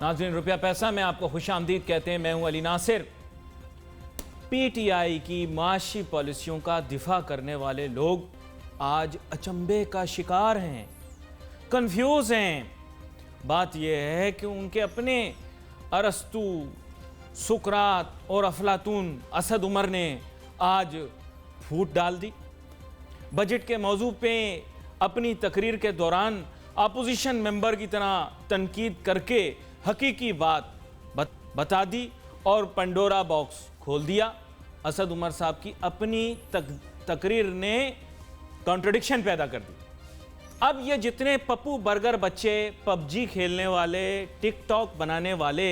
नाज़रीन, रुपया पैसा में आपको खुशामदीद कहते हैं। मैं हूं अली नासिर। पीटीआई की माशी पॉलिसियों का दिफा करने वाले लोग आज अचंभे का शिकार हैं, कंफ्यूज हैं। बात यह है कि उनके अपने अरस्तु, सुकरात और अफलातून असद उमर ने आज फूट डाल दी। बजट के मौजू पे अपनी तकरीर के दौरान अपोजिशन मेंबर की तरह तनकीद करके हकीकी बात बता दी और पंडोरा बॉक्स खोल दिया। असद उमर साहब की अपनी तकरीर ने कॉन्ट्रडिक्शन पैदा कर दी। अब ये जितने पप्पू बर्गर बच्चे, पबजी खेलने वाले, टिकटॉक बनाने वाले,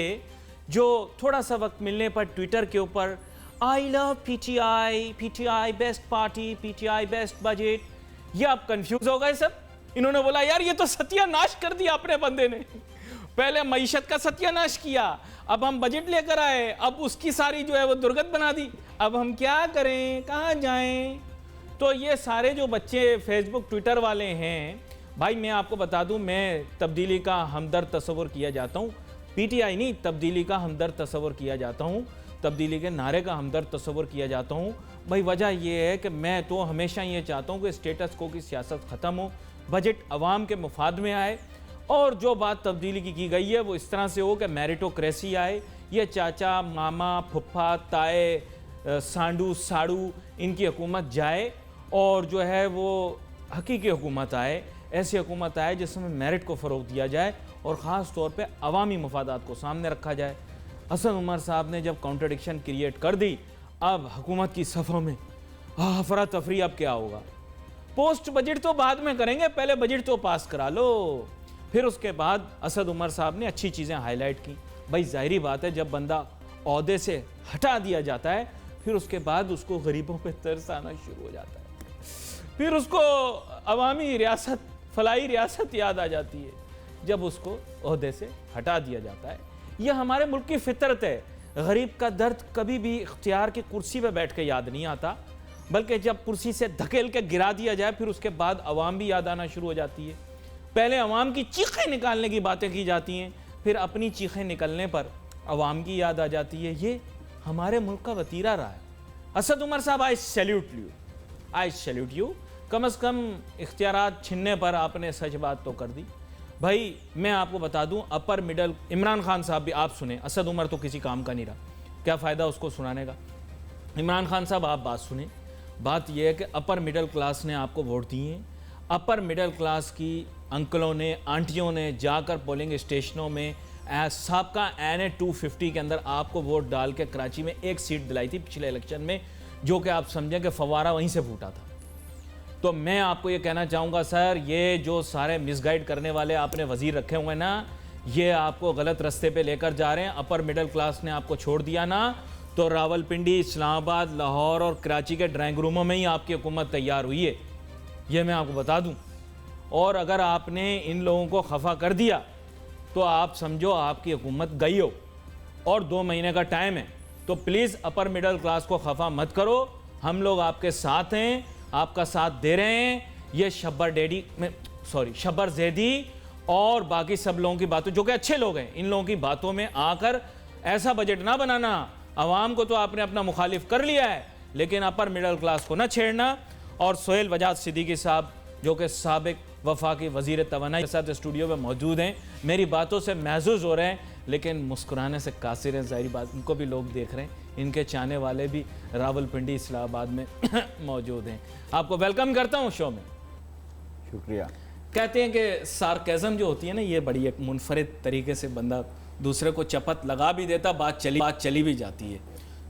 जो थोड़ा सा वक्त मिलने पर ट्विटर के ऊपर I love PTI, PTI best party, PTI best budget, ये आप कंफ्यूज हो गए सब। इन्होंने बोला यार ये तो सत्यानाश कर दिया अपने बंदे ने। पहले मईशत का सत्यानाश किया, अब हम बजट लेकर आए, अब उसकी सारी जो है वो दुर्गत बना दी। अब हम क्या करें, कहाँ जाएं? तो ये सारे जो बच्चे फेसबुक ट्विटर वाले हैं, भाई मैं आपको बता दूं, मैं तब्दीली का हमदर्द तस्वुर किया जाता हूं। पीटीआई नहीं, तब्दीली का हमदर्द तस्वुर किया जाता हूं, तब्दीली के नारे का हमदर्द तस्वुर किया जाता हूं। भाई वजह यह है कि मैं तो हमेशा ये चाहता हूं कि स्टेटस को की सियासत ख़त्म हो, बजट अवाम के मुफाद में आए और जो बात तब्दीली की गई है वो इस तरह से हो कि मेरिटोक्रेसी आए। ये चाचा, मामा, फुफ्फा, ताए, सांडू, साड़ू, इनकी हुकूमत जाए और जो है वो हकीकी हुकूमत आए। ऐसी हुकूमत आए जिसमें मेरिट को फ़रोग दिया जाए और ख़ास तौर पे अवामी मफादात को सामने रखा जाए। असद उमर साहब ने जब कॉन्ट्रडिक्शन क्रिएट कर दी, अब हुकूमत की सफ़ों में अफरा तफरी। अब क्या होगा? पोस्ट बजट तो बाद में करेंगे, पहले बजट तो पास करा लो। फिर उसके बाद असद उमर साहब ने अच्छी चीज़ें हाईलाइट की। भाई जाहिरी बात है, जब बंदा ओहदे से हटा दिया जाता है फिर उसके बाद उसको गरीबों पे तरस आना शुरू हो जाता है, फिर उसको अवामी रियासत, फलाई रियासत याद आ जाती है जब उसको ओहदे से हटा दिया जाता है। यह हमारे मुल्क की फितरत है। गरीब का दर्द कभी भी इख्तियार की कुर्सी पर बैठ के याद नहीं आता, बल्कि जब कुर्सी से धकेल के गिरा दिया जाए फिर उसके बाद अवाम भी याद आना शुरू हो जाती है। पहले अवाम की चीखें निकालने की बातें की जाती हैं, फिर अपनी चीखें निकलने पर अवाम की याद आ जाती है। ये हमारे मुल्क का वतीरा रहा है। असद उमर साहब, आई सैल्यूट यू। कम से कम इख्तियारात छिनने पर आपने सच बात तो कर दी। भाई मैं आपको बता दूं, अपर मिडल इमरान खान साहब भी आप सुने, असद उमर तो किसी काम का नहीं रहा, क्या फ़ायदा उसको सुनाने का। इमरान खान साहब आप बात सुने। बात यह है कि अपर मिडल क्लास ने आपको वोट दिए हैं। अपर मिडल क्लास की अंकलों ने, आंटियों ने जाकर पोलिंग स्टेशनों में सबका NA 250 के अंदर आपको वोट डाल के कराची में एक सीट दिलाई थी पिछले इलेक्शन में, जो कि आप समझें कि फवारा वहीं से फूटा था। तो मैं आपको ये कहना चाहूँगा सर, ये जो सारे मिसगाइड करने वाले आपने वज़ीर रखे हुए हैं ना, ये आपको गलत रास्ते पे लेकर जा रहे हैं। अपर मिडिल क्लास ने आपको छोड़ दिया ना, तो रावलपिंडी, इस्लामाबाद, लाहौर और कराची के ड्राइंग रूमों में ही आपकी हुकूमत तैयार हुई है, ये मैं आपको बता दूं। और अगर आपने इन लोगों को खफा कर दिया तो आप समझो आपकी हुकूमत गई हो और 2 महीने का टाइम है। तो प्लीज़ अपर मिडिल क्लास को खफा मत करो, हम लोग आपके साथ हैं, आपका साथ दे रहे हैं। ये शब्बर जैदी और बाकी सब लोगों की बातों, जो कि अच्छे लोग हैं, इन लोगों की बातों में आकर ऐसा बजट ना बनाना। अवाम को तो आपने अपना मुखालिफ कर लिया है, लेकिन अपर मिडिल क्लास को ना छेड़ना। और सोहेल वजाद सिद्दीकी साहब, जो कि साबिक वफाकी वज़ीर तवानाई, के साथ स्टूडियो में मौजूद हैं, मेरी बातों से महसूस हो रहे हैं, लेकिन मुस्कुराने से कासिर हैं। ज़ाहिर बात, इनको भी लोग देख रहे हैं, इनके चाहने वाले भी रावलपिंडी, इस्लामाबाद में मौजूद हैं। आपको वेलकम करता हूँ शो में। शुक्रिया। कहते हैं कि सार्केज़म जो होती है ना, ये बड़ी एक मुनफरिद तरीके से बंदा दूसरे को चपत लगा भी देता, बात चली भी जाती है।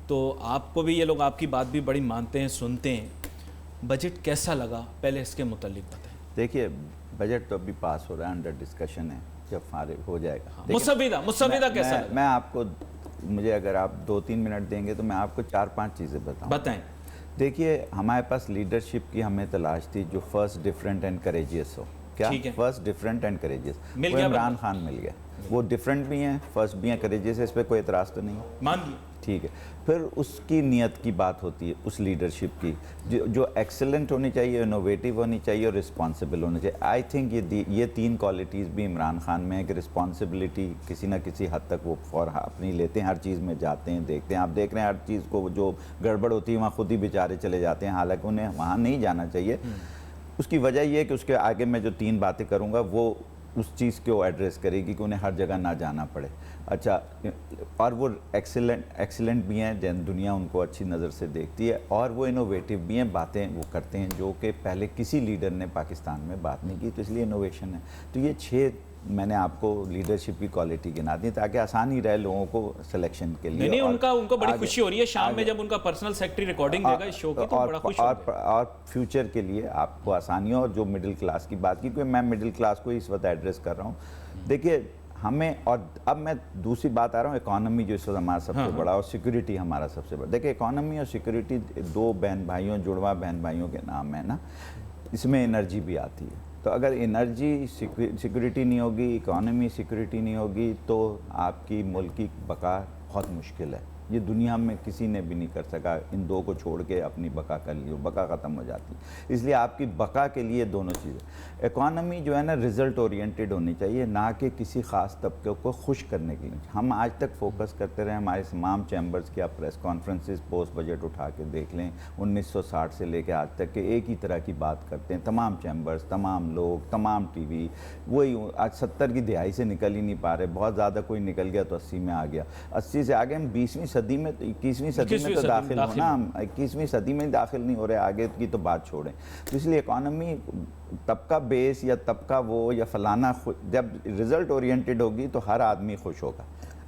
तो आपको भी ये लोग आपकी बात भी बड़ी मानते हैं, सुनते हैं। बजट कैसा लगा, पहले इसके मुतालिक बताएं। देखिए, बजट तो अभी पास हो रहा है, अंडर डिस्कशन है, जब फारिग हो जाएगा। हाँ, मुसविदा कैसा लगा? मैं आपको, मुझे अगर आप 2-3 मिनट देंगे तो मैं आपको 4-5 चीज़ें बताएं। देखिए, हमारे पास लीडरशिप की हमें तलाश थी जो फर्स्ट, डिफरेंट एंड करेजियस हो। क्या ठीक है। First, different and courageous. मिल वो गया इमरान बंदा। खान मिल गया। वो डिफरेंट भी हैं, फर्स्ट भी हैं, करेजियस है, इस पर कोई एतराज़ तो नहीं है। मान लिया। ठीक है। फिर उसकी नीयत की बात होती है, उस लीडरशिप की जो एक्सेलेंट होनी चाहिए, इनोवेटिव होनी चाहिए और रिस्पॉन्सिबल होनी चाहिए। आई थिंक ये तीन क्वालिटीज़ भी इमरान खान में है कि रिस्पॉन्सिबिलिटी किसी ना किसी हद तक वो फॉर अपनी लेते हैं, हर चीज़ में जाते हैं, देखते हैं। आप देख रहे हैं हर चीज़ को जो गड़बड़ होती है वहाँ खुद ही बेचारे चले जाते हैं, हालांकि उन्हें वहाँ नहीं जाना चाहिए। उसकी वजह ये है कि उसके आगे मैं जो तीन बातें करूँगा वो उस चीज़ को एड्रेस करेगी कि उन्हें हर जगह ना जाना पड़े। अच्छा, और वो एक्सीलेंट भी हैं, जैन दुनिया उनको अच्छी नज़र से देखती है, और वो इनोवेटिव भी हैं, बातें वो करते हैं जो कि पहले किसी लीडर ने पाकिस्तान में बात नहीं की, तो इसलिए इनोवेशन है। तो ये 6 मैंने आपको लीडरशिप की क्वालिटी गिना दी ताकि आसानी रहे लोगों को सिलेक्शन के लिए। नहीं, उनको बड़ी खुशी हो रही है शाम में जब उनका पर्सनल सेक्रेटरी रिकॉर्डिंग देगा इस शो की, तो बड़ा खुश होंगे। और फ्यूचर के लिए आपको आसानी हो। और जो मिडिल क्लास की बात की, क्योंकि मैं मिडिल क्लास को इस वक्त एड्रेस कर रहा हूँ। देखिए हमें, और अब मैं दूसरी बात आ रहा हूँ, इकोनॉमी जो इस वक्त हमारा सबसे बड़ा, और सिक्योरिटी हमारा सबसे बड़ा। देखिए इकोनॉमी और सिक्योरिटी 2 बहन भाइयों, जुड़वा बहन भाइयों के नाम है ना। इसमें एनर्जी भी आती है। तो अगर एनर्जी सिक्योरिटी नहीं होगी, इकोनॉमी सिक्योरिटी नहीं होगी, तो आपकी मुल्क की बका बहुत मुश्किल है। ये दुनिया में किसी ने भी नहीं कर सका। इन 2 को छोड़ के अपनी बका कर ली, बका ख़त्म हो जाती है। इसलिए आपकी बका के लिए दोनों चीज़ें। इकोनॉमी जो है ना रिज़ल्ट ओरिएंटेड होनी चाहिए, ना कि किसी ख़ास तबके को खुश करने के लिए। हम आज तक फोकस करते रहे, हमारे तमाम चैम्बर्स की आप प्रेस कॉन्फ्रेंसेस पोस्ट बजट उठा के देख लें, 1960 से लेकर आज तक के एक ही तरह की बात करते हैं तमाम चैम्बर्स, तमाम लोग, तमाम टीवी। वही आज 70 की दिहाई से निकल ही नहीं पा रहे। बहुत ज़्यादा कोई निकल गया तो 80 में आ गया, 80 से आगे हम 20वीं सदी में, तो 21वीं सदी में तो दाखिल हो ना, हम 21वीं सदी में दाखिल नहीं हो रहे, आगे की तो बात छोड़ें। तो इसलिए इकोनॉमी तबका बेस या तबका वो या फलाना, जब रिजल्ट ओरिएंटेड होगी तो हर आदमी खुश होगा।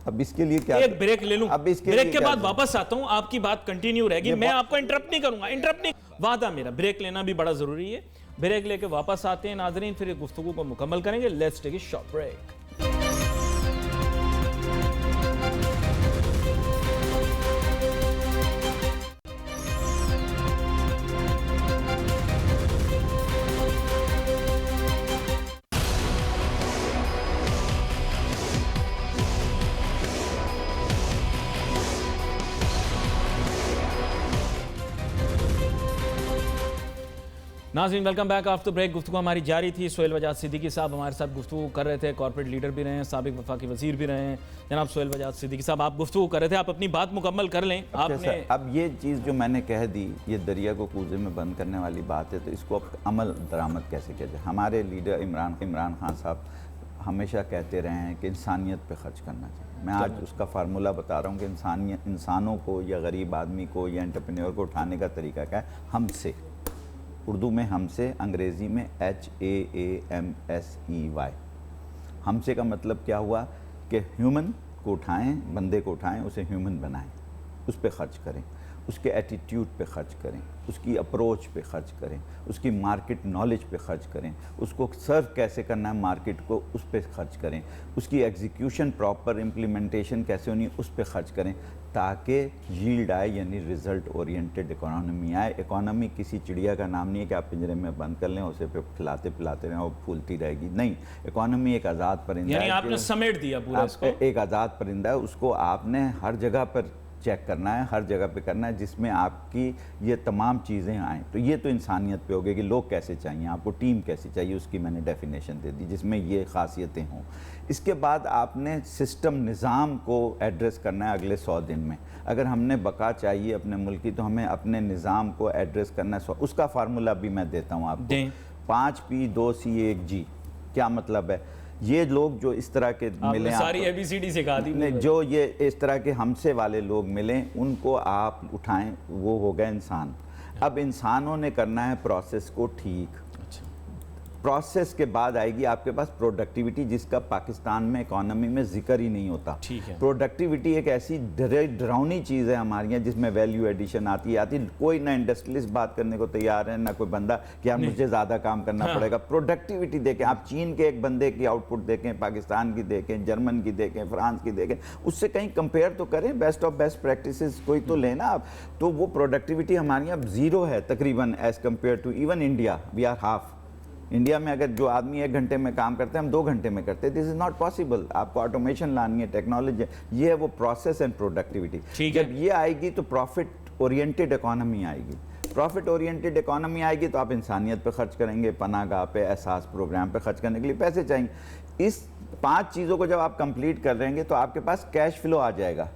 अब इसके लिए क्या, एक ब्रेक ले लूं, अब इसके ब्रेक के बाद वापस आता हूं, आपकी बात कंटिन्यू रहेगी, मैं आपको इंटरप्ट नहीं करूंगा, इंटरप्ट नहीं, वादा मेरा। ब्रेक लेना भी बड़ा जरूरी है। ब्रेक लेके वापस आते हैं नाजरीन, फिर गुफ्तगू को मुकम्मल करेंगे। Let's take a short break. नाज़रीन वेलकम बैक आफ्टर ब्रेक। गुफ्तगू हमारी जारी थी। सोहेल वजाद सिद्दीकी साहब हमारे साथ गुफ्तगू कर रहे थे, कॉर्पोरेट लीडर भी रहे हैं, साबिक वफाकी वजीर भी रहे हैं। जनाब सोहेल वजाद सिद्दीकी साहब, आप गुफ्तगू कर रहे थे, आप अपनी बात मुकम्मल कर लें। आपने अब ये चीज़ जो मैंने कह दी, ये दरिया को कूजे में बंद करने वाली बात है, तो इसको अब अमल दरामद कैसे किया जाए। हमारे लीडर इमरान खान साहब हमेशा कहते रहे हैं कि इंसानियत पे खर्च करना चाहिए। मैं आज उसका फार्मूला बता रहा हूँ कि इंसानों को या गरीब आदमी को या एंटरप्रेन्योर को उठाने का तरीका क्या है। हमसे, उर्दू में हमसे, अंग्रेज़ी में HAAMSEY। हमसे का मतलब क्या हुआ कि ह्यूमन को उठाएं, बंदे को उठाएं, उसे ह्यूमन बनाएं, उस पर ख़र्च करें, उसके एटीट्यूड पे खर्च करें, उसकी अप्रोच पे खर्च करें, उसकी मार्केट नॉलेज पे खर्च करें, उसको सर्व कैसे करना है मार्केट को, उस पे खर्च करें, उसकी एग्जीक्यूशन प्रॉपर इम्प्लीमेंटेशन कैसे होनी है उस पे खर्च करें, ताकि यील्ड आए, यानी रिजल्ट ओरिएंटेड इकोनॉमी आए। इकोनॉमी किसी चिड़िया का नाम नहीं है कि आप पिंजरे में बंद कर लें, उसे पे खिलाते पिलाते रहें और फूलती रहेगी। नहीं, इकोनॉमी एक आज़ाद परिंदा है। यानी आपने समेट दिया पूरा इसको। एक आज़ाद परिंदा है, उसको आपने हर जगह पर चेक करना है, हर जगह पे करना है, जिसमें आपकी ये तमाम चीज़ें आएँ। तो ये तो इंसानियत पे हो गई कि लोग कैसे चाहिए, आपको टीम कैसी चाहिए, उसकी मैंने डेफिनेशन दे दी, जिसमें ये खासियतें हों। इसके बाद आपने सिस्टम निज़ाम को एड्रेस करना है अगले 100 दिन में। अगर हमने बका चाहिए अपने मुल्क की, तो हमें अपने निज़ाम को एड्रेस करना है। उसका फार्मूला भी मैं देता हूँ आपको, 5P 2C 1G। क्या मतलब है? ये लोग जो इस तरह के मिले, सारी ABCD सिखा दी, जो ये इस तरह के हमसे वाले लोग मिलें, उनको आप उठाएं, वो हो गए इंसान। अब इंसानों ने करना है प्रोसेस को ठीक। प्रोसेस के बाद आएगी आपके पास प्रोडक्टिविटी, जिसका पाकिस्तान में इकोनॉमी में जिक्र ही नहीं होता। ठीक है। प्रोडक्टिविटी एक ऐसी डरावनी चीज़ है हमारी यहाँ, जिसमें वैल्यू एडिशन आती है। कोई ना इंडस्ट्रियलिस्ट बात करने को तैयार है, ना कोई बंदा कि यार मुझे ज़्यादा काम करना पड़ेगा। प्रोडक्टिविटी देखें आप, चीन के एक बंदे की आउटपुट देखें, पाकिस्तान की देखें, जर्मन की देखें, फ्रांस की देखें, उससे कहीं कंपेयर तो करें, बेस्ट ऑफ बेस्ट प्रैक्टिसेस कोई तो लेना आप। तो वो प्रोडक्टिविटी हमारे यहाँ 0 है तकरीबन, as compared to even India, we are half. India में अगर जो आदमी 1 घंटे में काम करते हैं हम 2 घंटे में करते हैं। This is not possible. आपको ऑटोमेशन लानी है, टेक्नोलॉजी, ये है वो प्रोसेस एंड प्रोडक्टिविटी। जब ये आएगी तो प्रॉफिट ओरिएंटेड इकोनॉमी आएगी। प्रॉफिट ओरिएंटेड इकोनॉमी आएगी तो आप इंसानियत पे खर्च करेंगे, पनाहगाह पे, एहसास प्रोग्राम पे खर्च करने के लिए पैसे चाहिए। इस 5 चीज़ों को जब आप कंप्लीट कर लेंगे तो आपके पास कैश फ्लो आ जाएगा,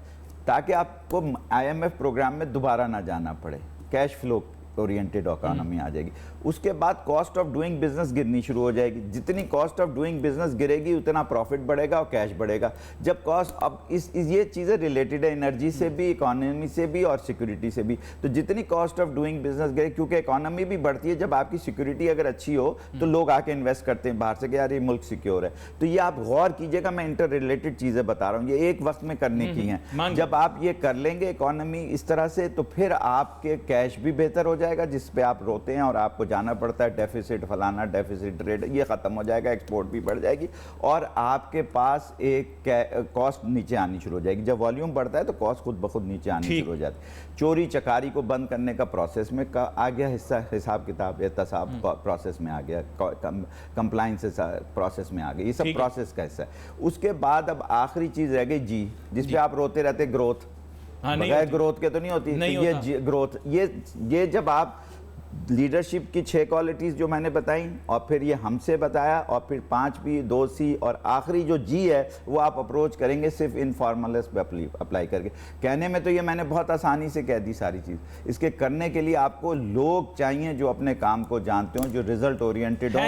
ताकि आपको IMF प्रोग्राम में दोबारा ना जाना पड़े। कैश फ्लो ओरिएंटेड इकोनॉमी आ जाएगी। उसके बाद कॉस्ट ऑफ डूइंग बिजनेस गिरनी शुरू हो जाएगी। जितनी कॉस्ट ऑफ डूइंग बिजनेस गिरेगी उतना प्रॉफिट बढ़ेगा और कैश बढ़ेगा। जब कॉस्ट, अब ये चीज़ें रिलेटेड है एनर्जी से भी, इकोनॉमी से भी और सिक्योरिटी से भी। तो जितनी कॉस्ट ऑफ डूइंग बिजनेस गिरे, क्योंकि इकोनॉमी भी बढ़ती है जब आपकी सिक्योरिटी अगर अच्छी हो तो लोग आके इन्वेस्ट करते हैं बाहर से कि यार ये मुल्क सिक्योर है। तो ये आप गौर कीजिएगा, मैं इंटर रिलेटेड चीज़ें बता रहा हूँ, ये एक वक्त में करने की हैं। जब आप ये कर लेंगे इकोनॉमी इस तरह से, तो फिर आपके कैश भी बेहतर हो जाएगा, जिस पे आप रोते हैं और आपको जाना पड़ता है डेफिसिट फलाना, डेफिसिट रेट, ये ख़त्म हो जाएगा, एक्सपोर्ट भी बढ़ जाएगी और आपके पास एक कॉस्ट नीचे आनी शुरू हो जाएगी। जब वॉल्यूम बढ़ता है तो कॉस्ट खुद ब खुद नीचे आनी शुरू हो जाती है। चोरी चकारी को बंद करने का प्रोसेस में आ गया हिस्सा, हिसाब किताब एहतसाब प्रोसेस में आ गया, कंप्लाइंस प्रोसेस में आ गया, ये सब प्रोसेस का हिस्सा है। उसके बाद अब आखिरी चीज़ रह गई जी, जिसपे आप रोते रहते, ग्रोथ। बगैर ग्रोथ के तो नहीं होती। ये ग्रोथ, ये जब आप लीडरशिप की 6 क्वालिटीज़ जो मैंने बताई और फिर ये हमसे बताया और फिर 5P 2C और आखिरी जो G है वो आप अप्रोच करेंगे सिर्फ इनफॉर्मल्स पे अप्लाई करके। कहने में तो ये मैंने बहुत आसानी से कह दी सारी चीज़। इसके करने के लिए आपको लोग चाहिए जो अपने काम को जानते हो, जो रिजल्ट ओरिएंटेड हो।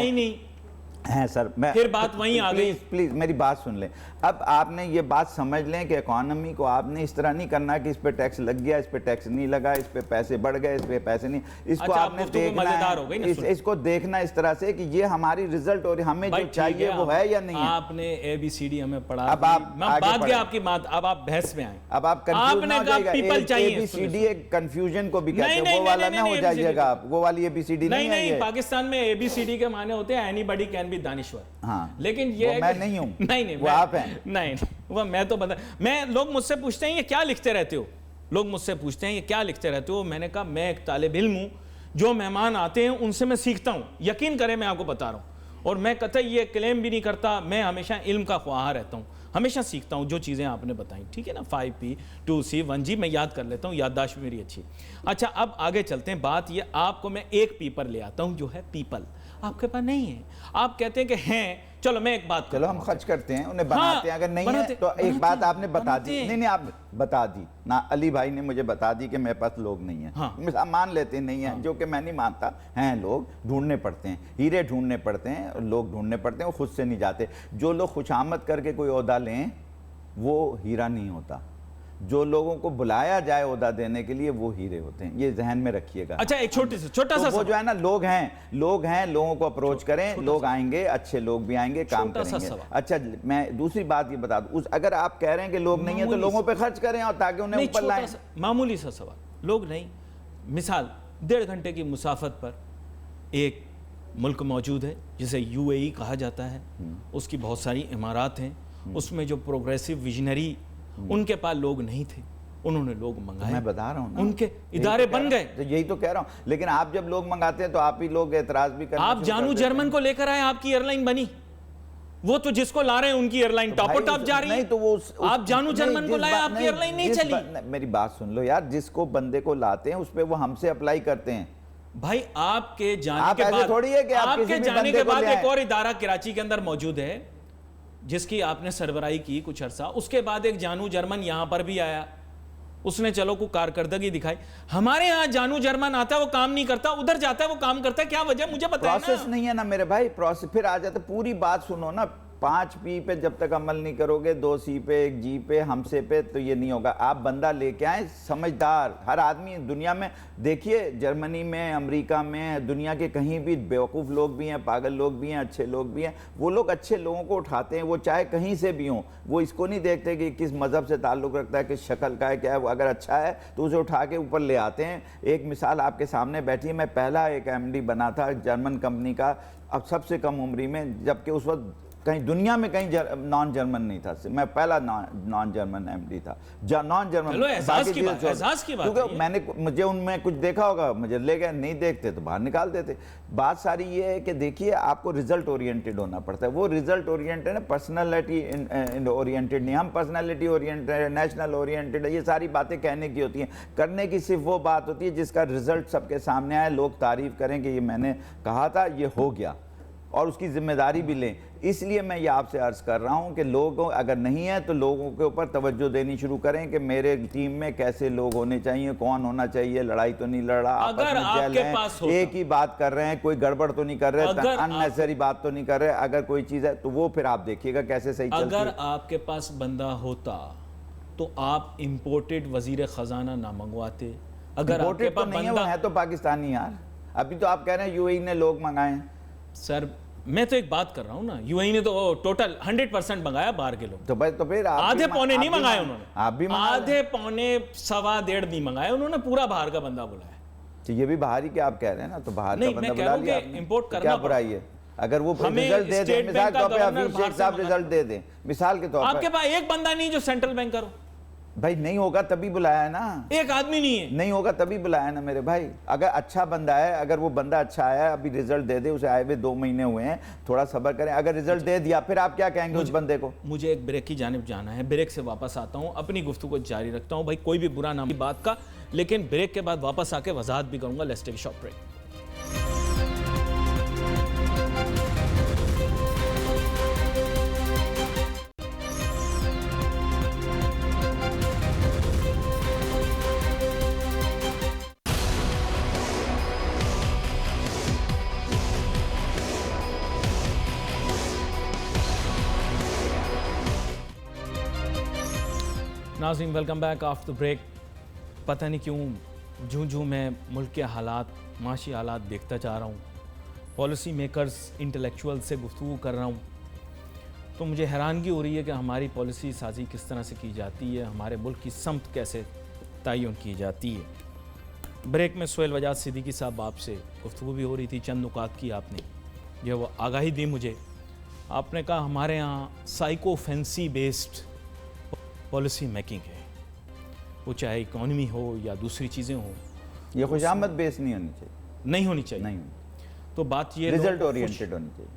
हैं सर, मैं फिर बात वहीं आ गई। प्लीज मेरी बात सुन लें। अब आपने ये बात समझ लें कि इकोनॉमी को आपने इस तरह नहीं करना कि इस पे टैक्स लग गया, इस पे टैक्स नहीं लगा, इस पे पैसे बढ़ गए, इस पे पैसे नहीं। इसको आपने देखना है, इसको देखना इस तरह से कि ये हमारी रिजल्ट और हमें जो चाहिए वो है या नहीं है। आपने ABCD हमें पढ़ा, अब आप बात गया आपकी बात, अब आप बहस में आए। अब आप कंफ्यूज ना हो जाइएगा। ABCD एक कंफ्यूजन को भी कहते हैं, वो वाला ना हो जाइएगा आप, वो वाली ABCD नहीं है। नहीं, पाकिस्तान में ABCD के माने होते हैं एनीबॉडी कैन बी दानिश्वर। हाँ, लेकिन ये मैं नहीं हूं। नहीं, वो आप हैं। नहीं, वो मैं तो बता, मैं, लोग मुझसे पूछते हैं ये क्या लिखते रहते हो, लोग मुझसे पूछते हैं ये क्या लिखते रहते हो। मैंने कहा मैं एक तालिब इल्म हूं, जो मेहमान आते हैं उनसे मैं सीखता हूं। यकीन करें मैं आपको बता रहा हूं, और मैं कतई ये क्लेम भी नहीं करता, मैं हमेशा इल्म का ख्वाह रहता हूं, हमेशा सीखता हूं जो चीज़ें आपने बताई। ठीक है ना, 5P 2C 1G मैं याद कर लेता हूं, याददाश्त मेरी अच्छी। अच्छा, अब आगे चलते हैं। बात ये, आपको मैं एक पीपर ले आता हूं जो है पीपल, आपके पास नहीं है। आप कहते हैं कि हैं, चलो मैं एक बात, चलो हम खर्च करते हैं, उन्हें बनाते हैं। अगर नहीं है तो एक बात आपने बता दी, नहीं आप बता दी ना, अली भाई ने मुझे बता दी कि मेरे पास लोग नहीं है। हाँ। मान लेते नहीं है, जो कि मैं नहीं मानता, हैं लोग ढूंढने पड़ते हैं, हीरे ढूंढने पड़ते हैं, लोग ढूंढने पड़ते हैं, वो खुद से नहीं जाते। जो लोग खुशामद करके कोई ओहदा लें वो हीरा नहीं होता, जो लोगों को बुलाया जाए ओहदा देने के लिए वो हीरे होते हैं, ये जहन में रखिएगा। अच्छा, एक छोटा सा वो जो है ना, लोग हैं, लोगों को अप्रोच करें, लोग आएंगे, अच्छे लोग भी आएंगे, काम करेंगे। अच्छा, मैं दूसरी बात ये बता दूं, अगर आप कह रहे हैं कि लोग नहीं है तो लोगों पे खर्च करें और ताकि उन्हें ऊपर लाएं। मामूली सा सवाल, लोग नहीं, मिसाल 1.5 घंटे की मुसाफत पर एक मुल्क मौजूद है जिसे UAE कहा जाता है, उसकी बहुत सारी इमारत हैं, उसमें जो प्रोग्रेसिव विजनरी, उनके पास लोग नहीं थे, उन्होंने लोग मंगाए। मैं बता रहा हूँ ना, उनके इदारे बन गए। तो यही तो कह रहा हूँ। लेकिन आप जब लोग मंगाते हैं तो आप ही लोग एतराज भी करते हैं। आप जानू जर्मन को लेकर आए, आपकी एयरलाइन बनी, वो तो जिसको ला रहे हैं उनकी एयरलाइन टॉप टॉप जा रही है। नहीं तो वो आप जानू जर्मन को लाए, आपकी एयरलाइन नहीं चली। मेरी बात सुन लो यार, जिसको बंदे को लाते हैं उस पर वो हमसे अप्लाई करते हैं। भाई आपके जाने के बाद थोड़ी है कि आपके जाने के बाद एक और इदारा कराची के अंदर मौजूद है जिसकी आपने सरबराही की कुछ अरसा, उसके बाद एक जानू जर्मन यहां पर भी आया, उसने चलो को कारकर्दगी दिखाई। हमारे यहाँ जानू जर्मन आता है वो काम नहीं करता, उधर जाता है वो काम करता है, क्या वजह मुझे बताया। प्रोसेस नहीं है ना मेरे भाई, प्रोसेस फिर आ जाता। पूरी बात सुनो ना, 5P पे जब तक अमल नहीं करोगे, 2C पे, 1G पे, हमसे पे, तो ये नहीं होगा। आप बंदा लेके आए समझदार, हर आदमी दुनिया में देखिए, जर्मनी में, अमेरिका में, दुनिया के कहीं भी बेवकूफ़ लोग भी हैं, पागल लोग भी हैं, अच्छे लोग भी हैं। वो लोग अच्छे लोगों को उठाते हैं, वो चाहे कहीं से भी हों, वो इसको नहीं देखते कि किस मज़हब से ताल्लुक़ रखता है, किस शक्ल का है, क्या है। वो अगर अच्छा है तो उसे उठा के ऊपर ले आते हैं। एक मिसाल आपके सामने बैठी है, मैं पहला एक MD बना था जर्मन कंपनी का, अब सबसे कम उम्री में, जबकि उस वक्त कहीं दुनिया में कहीं नॉन जर्मन नहीं था। मैं पहला नॉन जर्मन एमडी था, नॉन जर्मन। चलो एहसास की बात क्योंकि मैंने मुझे उनमें कुछ देखा होगा, मुझे ले गए, नहीं देखते तो बाहर निकाल देते। बात सारी ये है कि देखिए आपको रिजल्ट ओरिएंटेड होना पड़ता है। वो रिजल्ट ओरिएंटेड है, पर्सनैलिटी ओरिएंटेड नहीं। हम पर्सनैलिटी ओरिएंटेड, नेशनल ओरिएंटेड, ये सारी बातें कहने की होती हैं। करने की सिर्फ वो बात होती है जिसका रिजल्ट सबके सामने आए, लोग तारीफ करें कि ये मैंने कहा था, ये हो गया, और उसकी जिम्मेदारी भी लें। इसलिए मैं ये आपसे अर्ज कर रहा हूं कि लोगों अगर नहीं है तो लोगों के ऊपर तवज्जो देनी शुरू करें कि मेरे टीम में कैसे लोग होने चाहिए, कौन होना चाहिए, लड़ाई तो नहीं लड़ रहा, अगर आपके पास होता, एक ही बात कर रहे हैं, कोई गड़बड़ तो नहीं कर रहे, अननेसेसरी बात तो नहीं कर रहे। अगर कोई चीज़ है तो वो फिर आप देखिएगा कैसे सही चलती है। अगर आपके पास बंदा होता तो आप इंपोर्टेड वजीर खजाना ना मंगवाते। अगर आपके पास बंदा है तो पाकिस्तानी यार, अभी तो आप कह रहे हैं यूएई ने लोग मंगाए। सर मैं तो एक बात कर रहा हूं ना, यूएई ने तो टोटल 100% मंगाया बाहर के लोग। तो फिर आधे पौने नहीं मंगाए उन्होंने, आप भी आधे पौने सवा डेढ़ नहीं मंगाए उन्होंने, पूरा बाहर का बंदा बुलाया। तो ये भी बाहर ही के आप कह रहे हैं ना, तो बाहर का बंदा बुला लिया, इंपोर्ट करना क्या बुराई है? अगर वो रिजल्ट दे दे, मिसाल के तौर पे अफीफ शेख साहब रिजल्ट दे दें, मिसाल के तौर पे आपके पास एक बंदा नहीं जो सेंट्रल बैंकर हो। भाई नहीं होगा तभी बुलाया है ना, एक आदमी नहीं है, नहीं होगा तभी बुलाया ना मेरे भाई। अगर अच्छा बंदा है, अगर वो बंदा अच्छा आया, अभी रिजल्ट दे दे, उसे आए हुए 2 महीने हुए हैं, थोड़ा सब्र करें। अगर रिजल्ट दे दिया फिर आप क्या कहेंगे उस बंदे को? मुझे एक ब्रेक की जानिब जाना है, ब्रेक से वापस आता हूं, अपनी गुफ्तगू को जारी रखता हूं। भाई कोई भी बुरा नाम की बात का, लेकिन ब्रेक के बाद वापस आके वजाहत भी करूंगा। Let's take a short break. नाज़रीन वेलकम बैक आफ्टर ब्रेक। पता नहीं क्यों जूं मैं मुल्क के हालात, माशी हालात देखता जा रहा हूँ, पॉलिसी मेकर्स, इंटेलेक्चुअल से गुफ्तगू कर रहा हूँ, तो मुझे हैरानगी हो रही है कि हमारी पॉलिसी साजी किस तरह से की जाती है, हमारे मुल्क की समत कैसे तयन की जाती है। ब्रेक में सोहेल वजाद सिद्दीकी साहब आपसे गुफ्तगू भी हो रही थी, चंद नुकात की आपने जो वो आगाही दी मुझे। आपने कहा हमारे यहाँ psycho fancy based policy making है, वो चाहे इकोनॉमी हो या दूसरी चीज़ें हो, ये खुशामद बेस नहीं होनी चाहिए, नहीं होनी चाहिए, नहीं। तो बात ये रिजल्ट ओरिएंटेड होनी चाहिए।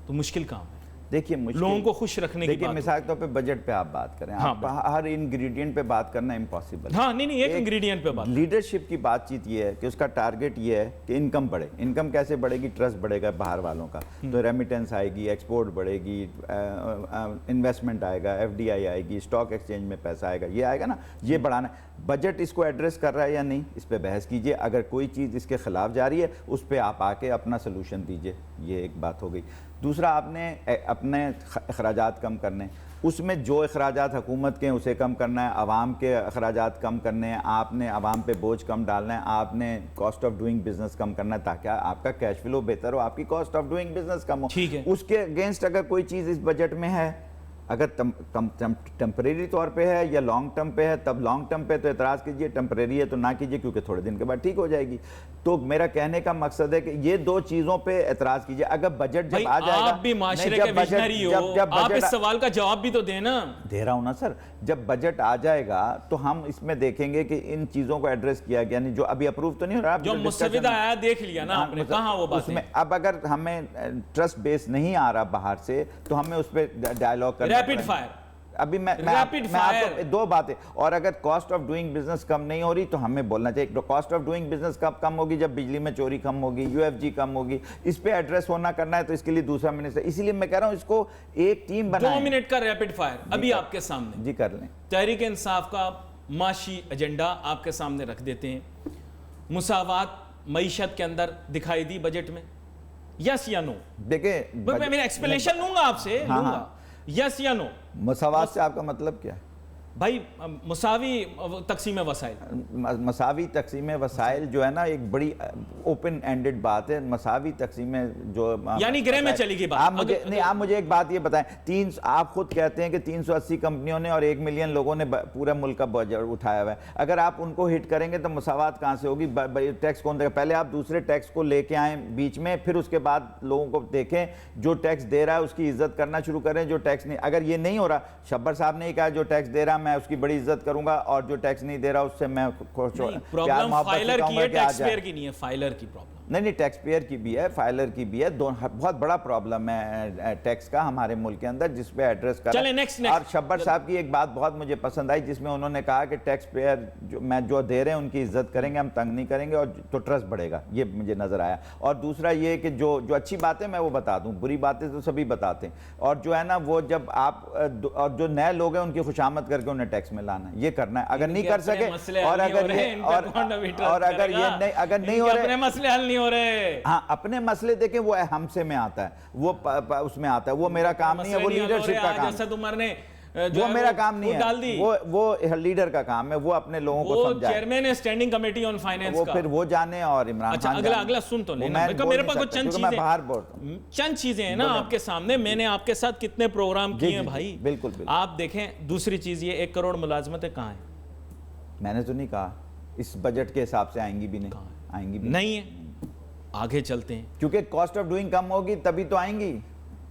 तो मुश्किल काम है, देखिए लोगों को खुश रखने की देखिए मिसाल के तौर पे बजट पे आप बात करें, हाँ, आप हर इंग्रेडिएंट पे बात करना इम्पॉसिबल है। हाँ नहीं एक इंग्रेडिएंट पे बात। लीडरशिप की बातचीत ये है कि उसका टारगेट ये है कि इनकम बढ़े। इनकम कैसे बढ़ेगी? ट्रस्ट बढ़ेगा बाहर वालों का, तो रेमिटेंस आएगी, एक्सपोर्ट बढ़ेगी, इन्वेस्टमेंट आएगा, एफडीआई आएगी, स्टॉक एक्सचेंज में पैसा आएगा, ये आएगा ना, ये बढ़ाना। बजट इसको एड्रेस कर रहा है या नहीं, इस पे बहस कीजिए। अगर कोई चीज़ इसके खिलाफ जा रही है उस पे आप आके अपना सोल्यूशन दीजिए, ये एक बात हो गई। दूसरा, आपने अपने अखराजात कम करने, उसमें जो अखराजात हुकूमत के हैं उसे कम करना है, आवाम के अखराजात कम करने हैं, आपने आवाम पे बोझ कम डालना है, आपने कॉस्ट ऑफ डूइंग बिजनेस कम करना है ताकि आपका कैश फ्लो बेहतर हो, आपकी कॉस्ट ऑफ डूइंग बिजनेस कम हो। ठीक है, उसके अगेंस्ट अगर कोई चीज़ इस बजट में है, अगर टेम्परेरी तौर पे है या लॉन्ग टर्म पे है, तब लॉन्ग टर्म पे तो एतराज़ कीजिए, टेम्परेरी है तो ना कीजिए, क्योंकि थोड़े दिन के बाद ठीक हो जाएगी। तो मेरा कहने का मकसद है कि ये 2 चीज़ों पे एतराज़ कीजिए। अगर बजट जब आ जाएगा, आप भी माशरे के विजनरी हो, आप इस सवाल का जवाब भी तो देना। दे रहा हूँ ना सर, जब बजट आ जाएगा तो हम इसमें देखेंगे कि इन चीज़ों को एड्रेस किया गया, नहीं जो अभी अप्रूव तो नहीं हो रहा, जो मुस्तविदा आया देख लिया ना आपने, कहाँ वो बात उसमें। अब अगर हमें ट्रस्ट बेस नहीं आ रहा बाहर से, तो हमें उस पर डायलॉग करना, रैपिड फायर। अभी मैं आपको 2 बातें, और अगर कॉस्ट ऑफ डूइंग बिजनेस कम नहीं हो रही तो हमें बोलना चाहिए। कॉस्ट ऑफ डूइंग बिजनेस कब कम होगी? जब बिजली में चोरी कम होगी, यूएफजी कम होगी, इस पे एड्रेस होना करना है, तो इसके लिए दूसरा मिनिस्टर। इसीलिए मैं कह रहा हूं इसको एक टीम बनाएं। 2 मिनट का रैपिड फायर अभी आपके सामने जी कर लें। तहरीक इंसाफ का माशी एजेंडा आपके सामने रख देते हैं। मुसावात मईशत के अंदर दिखाई दी बजट में, यस या नो? देखिए मैं एक्सप्लेनेशन लूंगा आपसे, लूंगा, यस या नो? मसावात से आपका मतलब क्या है? भाई मुसावी तकसीम वसाइल, मसावी तकसीम वसाइल जो है ना एक बड़ी ओपन एंडेड बात है। मसावी तकसीम जो यानी ग्रे में चलेगी बात। आप मुझे नहीं, आप मुझे एक बात ये बताएं, आप खुद कहते हैं कि 380 कंपनियों ने और 1 मिलियन लोगों ने पूरा मुल्क का बजट उठाया हुआ है। अगर आप उनको हिट करेंगे तो मसावत कहाँ से होगी? टैक्स कौन देगा? पहले आप दूसरे टैक्स को लेके आए बीच में, फिर उसके बाद लोगों को देखें जो टैक्स दे रहा है उसकी इज्जत करना शुरू करें, जो टैक्स नहीं। अगर ये नहीं हो रहा, शब्बर साहब ने ही कहा जो टैक्स दे रहा मैं उसकी बड़ी इज्जत करूंगा और जो टैक्स नहीं दे रहा उससे मैं प्रॉब्लम फाइलर की है, टैक्स पेयर की नहीं है। फाइलर की प्रॉब्लम नहीं, टैक्स पेयर की भी है, फाइलर की भी है। बहुत बड़ा प्रॉब्लम है टैक्स का हमारे मुल्क के अंदर, जिस पे एड्रेस कर। चले नेक्स्ट। और शब्बर साहब की एक बात बहुत मुझे पसंद आई, जिसमें उन्होंने कहा कि टैक्स पेयर जो दे रहे हैं उनकी इज्जत करेंगे, हम तंग नहीं करेंगे और तो ट्रस्ट बढ़ेगा। ये मुझे नजर आया। और दूसरा ये कि जो अच्छी बातें मैं वो बता दूं, बुरी बातें तो सभी बताते हैं। और जो है ना वो जब आप और जो नए लोग हैं उनकी खुशामद करके उन्हें टैक्स में लाना, ये करना है। अगर नहीं कर सके और अगर नहीं हो रहे मसले हल नहीं हो रहे, हाँ अपने मसले देखें, वो हमसे में आता है, वो उसमें आता है, वो मेरा काम नहीं है, वो लीडरशिप का काम है। उमर ने वो मेरा काम नहीं है, वो लीडर का काम है, वो अपने लोगों को समझाए। चेयरमैन है स्टैंडिंग कमेटी ऑन फाइनेंस का, फिर वो जाने और इमरान खान। अगला सुन तो लेना, मेरे पास कुछ चंद चीजें हैं ना आपके सामने। मैंने आपके साथ कितने प्रोग्राम किए हैं भाई, बिल्कुल। आप देखें। दूसरी चीज ये 1 करोड़ मुलाजमतें कहाँ हैं? मैंने तो नहीं कहा इस बजट के हिसाब से आएंगी भी नहीं, आएंगी भी नहीं है। आगे चलते हैं, क्योंकि कॉस्ट ऑफ डूइंग कम होगी तभी तो आएंगी।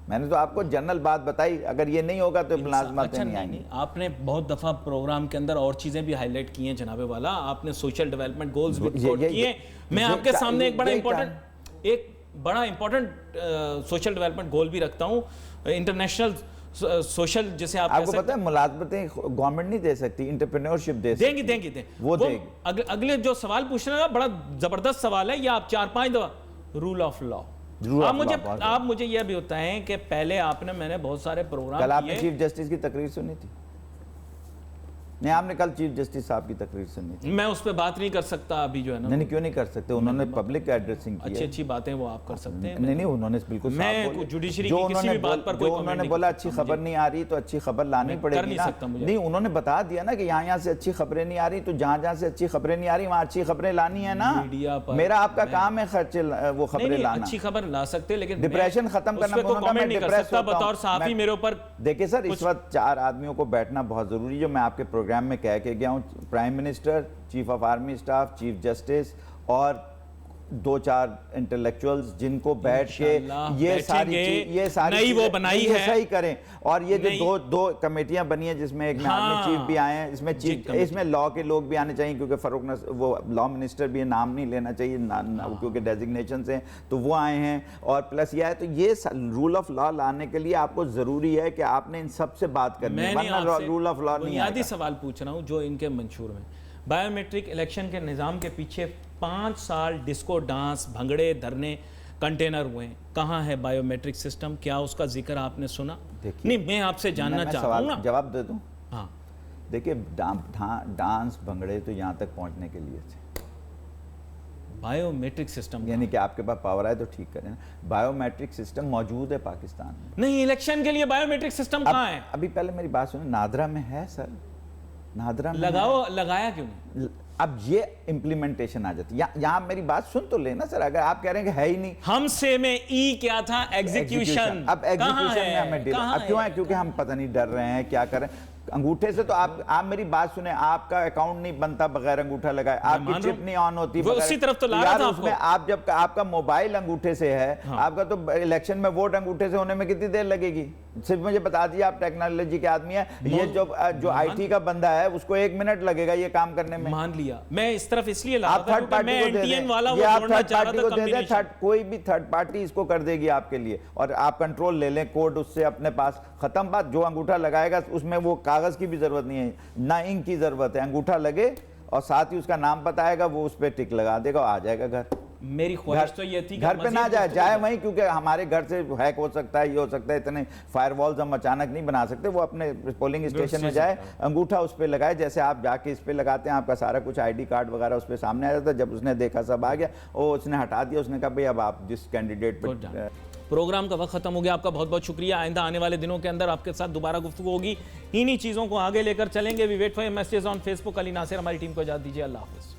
मैंने तो आपको जनरल बात बताई, अगर ये नहीं होगा तो मुलाजमतें नहीं आएंगी। आपने बहुत दफा प्रोग्राम के अंदर और चीजें भी हाईलाइट की हैं जनाबे वाला, आपने सोशल डेवलपमेंट गोल्स भी कोट किए। मैं आपके सामने एक बड़ा इंपॉर्टेंट सोशल डेवलपमेंट गोल भी रखता हूँ, इंटरनेशनल सोशल, जैसे आपको पता है मुलाजमतें गवर्नमेंट नहीं दे सकती, इंटरप्रेन्योरशिप देंगी। वो देगी। अगले जो सवाल पूछ रहे हैं बड़ा जबरदस्त सवाल है, ये आप 4-5 दफा रूल ऑफ लॉ। आप मुझे यह भी बताएं कि पहले मैंने बहुत सारे प्रोग्राम कल आपने चीफ जस्टिस की तकरीर सुनी थी? नहीं, आपने कल चीफ जस्टिस साहब की तकरीर सुनी थी। मैं उस पर बात नहीं कर सकता अभी, जो है ना। नहीं, क्यों नहीं कर सकते? उन्होंने पब्लिक एड्रेसिंग की, अच्छी बातें वो आप कर सकते हैं। नहीं, उन्होंने बिल्कुल मैं जुडिशरी की किसी भी बात पर कोई उन्होंने बोला अच्छी खबर नहीं आ रही तो अच्छी खबर लानी पड़ेगी ना। नहीं, उन्होंने बता दिया ना कि यहाँ से अच्छी खबरें नहीं आ रही, तो जहाँ से अच्छी खबरें नहीं आ रही वहाँ अच्छी खबरें लानी है ना। मेरा आपका काम है खर्चे वो खबरें लाना। अच्छी खबर ला सकते, लेकिन डिप्रेशन खत्म करना। बतौर साफी मेरे ऊपर देखिए सर, इस वक्त 4 आदमियों को बैठना बहुत जरूरी, जो मैं आपके प्रोग्राम में कह के गया हूं। Prime minister, chief of army staff, chief justice और 2-4 इंटेलेक्चुअल्स जिनको बैठ के ये सारी वो बनाई है, सही करें। और ये जो दो कमेटियां बनी है, जिसमें एक में आर्मी चीफ भी आए हैं, इसमें लॉ के लोग भी आने चाहिए, क्योंकि फरूक वो लॉ मिनिस्टर भी नाम नहीं लेना चाहिए क्योंकि डेजिग्नेशन से, तो वो आए हैं। और प्लस ये है, तो ये रूल ऑफ लॉ लाने के लिए आपको जरूरी है कि आपने इन सब से बात करनी है, वरना रूल ऑफ लॉ नहीं। बुनियादी सवाल पूछ रहा हूँ जो इनके मंशूर में, बायोमेट्रिक इलेक्शन के निज़ाम के पीछे 5 साल डिस्को डांस, भंगड़े, धरने, कंटेनर हुए। कहाँ है बायोमेट्रिक सिस्टम? क्या उसका जिक्र आपने सुना? नहीं, मैं आपसे जानना चाहता हूँ ना। जवाब दे दूं? हाँ, देखिए डांस भंगड़े तो यहाँ तक पहुँचने के लिए थे। बायोमेट्रिक सिस्टम यानी कि आपके पास पावर है तो ठीक करें ना। बायोमेट्रिक सिस्टम मौजूद है पाकिस्तान में। नहीं, इलेक्शन के लिए बायोमेट्रिक सिस्टम कहाँ है? अभी पहले मेरी बात सुनो, नादरा में है सर, नादरा में लगाया क्यों नहीं? अब ये इम्प्लीमेंटेशन आ जाती है। यहाँ मेरी बात सुन तो लेना सर, अगर आप कह रहे हैं कि है ही नहीं। हमसे में ई क्या था? एग्जीक्यूशन। अब एग्जीक्यूशन में हमें क्यों है? क्योंकि हम पता नहीं डर रहे हैं, क्या कर रहे हैं। अंगूठे से तो आप मेरी बात सुने, आपका अकाउंट नहीं बनता बगैर अंगूठा लगाए, आपकी चिप नहीं ऑन होती उसी तरफ तो ला रहा था उसमें। आप जब आपका मोबाइल अंगूठे से है, आपका तो इलेक्शन में वोट अंगूठे से होने में कितनी देर लगेगी? सिर्फ मुझे बता दिए, आप टेक्नोलॉजी के आदमी है। ये जो आईटी का बंदा है उसको 1 मिनट लगेगा ये काम करने में। मान लिया, मैं इस तरफ इसलिए ला आप थर्ड पार्टी को दे दें, कोई भी थर्ड पार्टी इसको कर देगी आपके लिए, और आप कंट्रोल ले लें कोड उससे अपने पास, खत्म बात। जो अंगूठा लगाएगा उसमें वो कागज की भी जरूरत नहीं है, ना इंक की जरूरत है, अंगूठा लगे और साथ ही उसका नाम बताएगा, वो उस पर टिक लगा देगा, आ जाएगा घर। मेरी ख्वाहिश तो ये थी घर पे ना जाए वहीं, क्योंकि हमारे घर से हैक हो सकता है, ये हो सकता है। इतने फायरवॉल्स हम अचानक नहीं बना सकते। वो अपने पोलिंग स्टेशन में जाए, अंगूठा उस पर लगाए, जैसे आप जाके इस पे लगाते हैं, आपका सारा कुछ आईडी कार्ड वगैरह उस पर सामने आ जाता है। जब उसने देखा सब आ गया, वो उसने हटा दिया, उसने कहा भाई अब आप जिस कैंडिडेट पर प्रोग्राम का वक्त खत्म हो गया। आपका बहुत बहुत शुक्रिया। आइंदा आने वाले दिनों के अंदर आपके साथ दोबारा गुफ्तगू होगी, इन्हीं चीज़ों को आगे लेकर चलेंगे। We wait for your messages on Facebook. Ali Nasir हमारी टीम को इजाज़त दीजिए। अल्लाह हाफ़िज़।